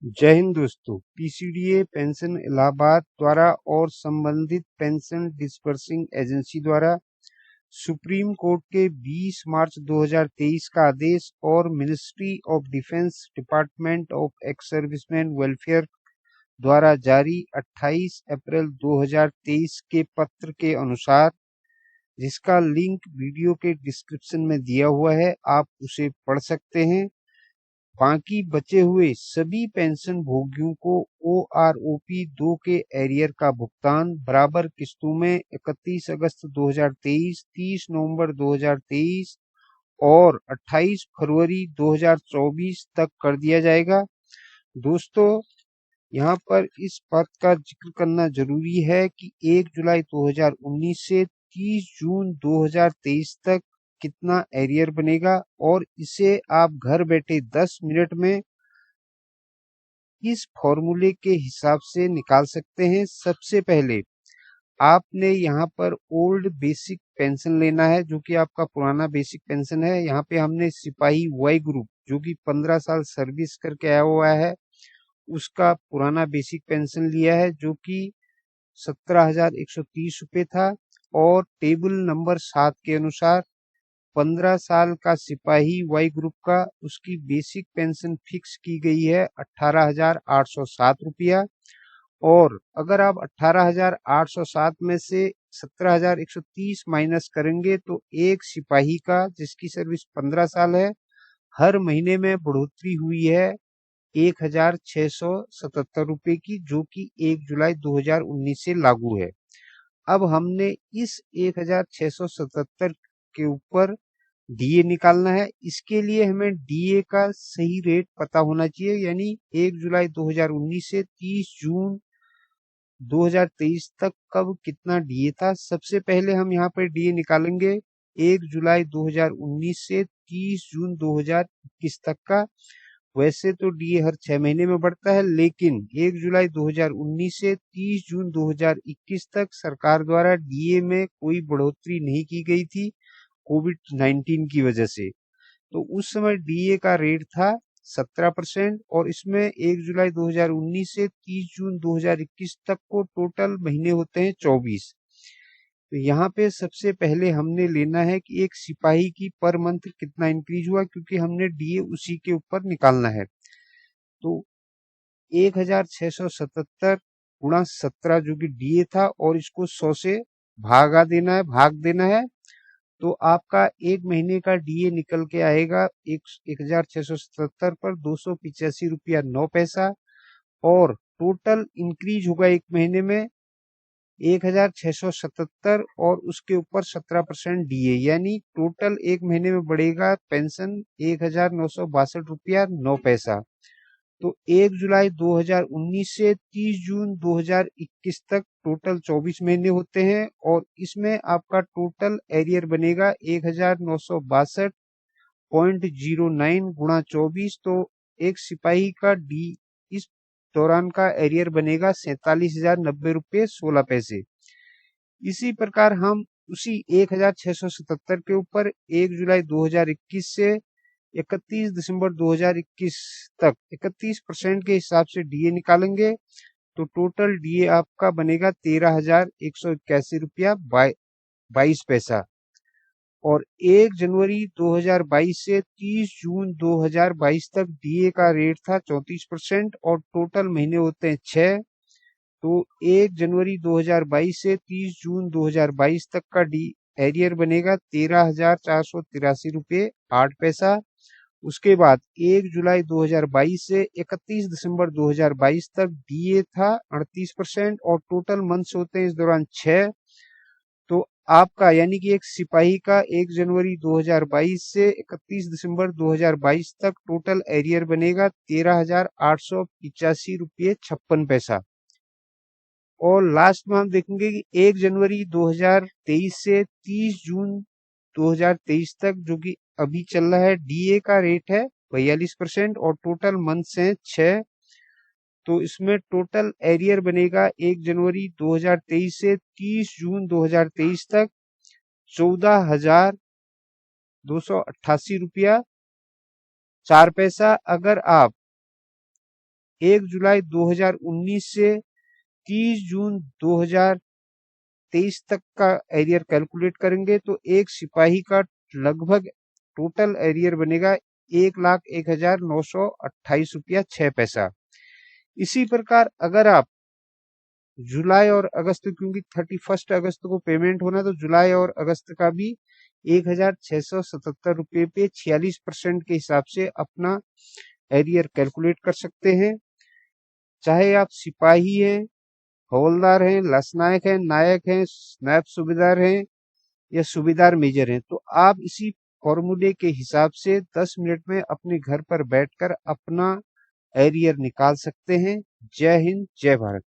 जय हिंद दोस्तों। PCDA pension Allahabad द्वारा और संबंधित पेंशन डिस्बर्सिंग एजेंसी द्वारा सुप्रीम कोर्ट के 20 मार्च 2023 का आदेश और ministry of defence department of ex serviceman welfare द्वारा जारी 28 अप्रैल 2023 के पत्र के अनुसार, जिसका लिंक वीडियो के डिस्क्रिप्शन में दिया हुआ है, आप उसे पढ़ सकते हैं। बाकी बचे हुए सभी पेंशन भोगियों को OROP 2 के एरियर का भुगतान बराबर किस्तों में 31 अगस्त 2023, 30 नवंबर 2023 और 28 फरवरी 2024 तक कर दिया जाएगा। दोस्तों, यहाँ पर इस बात का जिक्र करना जरूरी है कि 1 जुलाई 2019 से 30 जून 2023 तक कितना एरियर बनेगा और इसे आप घर बैठे 10 मिनट में इस फॉर्मूले के हिसाब से निकाल सकते हैं। सबसे पहले आपने यहाँ पर ओल्ड बेसिक पेंशन लेना है, जो कि आपका पुराना बेसिक पेंशन है। यहाँ पे हमने सिपाही वाई ग्रुप, जो कि 15 साल सर्विस करके आया हुआ है, उसका पुराना बेसिक पेंशन लिया है, जो कि 17,130 रुपये था। और टेबल नंबर 7 के अनुसार 15 साल का सिपाही वाई ग्रुप का उसकी बेसिक पेंशन फिक्स की गई है 18,807 रुपया। और अगर आप 18,807 में से 17,130 माइनस करेंगे तो एक सिपाही का, जिसकी सर्विस 15 साल है, हर महीने में बढ़ोतरी हुई है 1,677 रुपये की, जो कि 1 जुलाई 2019 से लागू है। अब हमने इस 1,677 के ऊपर डीए निकालना है। इसके लिए हमें डीए का सही रेट पता होना चाहिए, यानी 1 जुलाई 2019 से 30 जून 2023 तक कब कितना डीए था। सबसे पहले हम यहाँ पर डीए निकालेंगे 1 जुलाई 2019 से 30 जून 2021 तक का। वैसे तो डीए हर 6 महीने में बढ़ता है, लेकिन 1 जुलाई 2019 से 30 जून 2021 तक सरकार द्वारा डीए में कोई बढ़ोतरी नहीं की गई थी कोविड-19 की वजह से। तो उस समय डीए का रेट था 17% और इसमें 1 जुलाई 2019 से 30 जून 2021 तक को टोटल महीने होते हैं 24। तो यहाँ पे सबसे पहले हमने लेना है कि एक सिपाही की पर मंथ कितना इंक्रीज हुआ, क्योंकि हमने डीए उसी के ऊपर निकालना है। तो 1,677 गुणा 17 जो कि डीए था, और इसको 100 से भाग देना है। तो आपका एक महीने का डीए निकल के आएगा 1,677 पर 285 रुपया 9 पैसा। और टोटल इंक्रीज होगा एक महीने में 1,677 और उसके ऊपर 17% डीए, यानी टोटल एक महीने में बढ़ेगा पेंशन 1,962 रुपया 9 पैसा। तो 1 जुलाई 2019 से 30 जून 2021 तक टोटल 24 महीने होते हैं और इसमें आपका टोटल एरियर बनेगा 1,962.09 गुणा 24। तो एक सिपाही का डी इस दौरान का एरियर बनेगा 47,090 रुपये 16 पैसे। इसी प्रकार हम उसी 1,677 के ऊपर 1 जुलाई 2021 से 31 दिसंबर 2021 तक 31% के हिसाब से डीए निकालेंगे। तो टोटल डीए आपका बनेगा 13,181 रुपया 22 पैसा। और 1 जनवरी 2022 से 30 जून 2022 तक डीए का रेट था 34% और टोटल महीने होते हैं 6। तो 1 जनवरी 2022 से 30 जून 2022 तक का डी एरियर बनेगा 13,483 रुपये 8 पैसा। उसके बाद 1 जुलाई 2022 से 31 दिसंबर 2022 तक डीए था 38% और टोटल मंथ्स होते हैं इस दौरान 6। तो आपका यानी कि एक सिपाही का 1 जनवरी 2022 से 31 दिसंबर 2022 तक टोटल एरियर बनेगा 13,885 रुपये 56 पैसा। और लास्ट में हम देखेंगे कि 1 जनवरी 2023 से 30 जून 2023 तक, जो कि अभी चल रहा है, डीए का रेट है 42% और टोटल मंथ्स हैं 6। तो इसमें टोटल एरियर बनेगा 1 जनवरी 2023 से 30 जून 2023 तक 14,288 रुपया 4 पैसा। अगर आप 1 जुलाई 2019 से 30 जून 2023 तक का एरियर कैलकुलेट करेंगे तो एक सिपाही का लगभग टोटल एरियर बनेगा 1,01,928 रुपया 6 पैसा। इसी प्रकार अगर आप जुलाई और अगस्त, क्योंकि 31 अगस्त को पेमेंट होना, तो जुलाई और अगस्त का भी 1,677 रुपये पे 46% के हिसाब से अपना एरियर कैलकुलेट कर सकते हैं। चाहे आप सिपाही हैं, हवलदार हैं, लसनायक हैं, नायक हैं, नायब सूबेदार हैं या सूबेदार मेजर हैं, तो आप इसी फॉर्मूले के हिसाब से 10 मिनट में अपने घर पर बैठकर अपना एरियर निकाल सकते हैं। जय हिंद, जय भारत।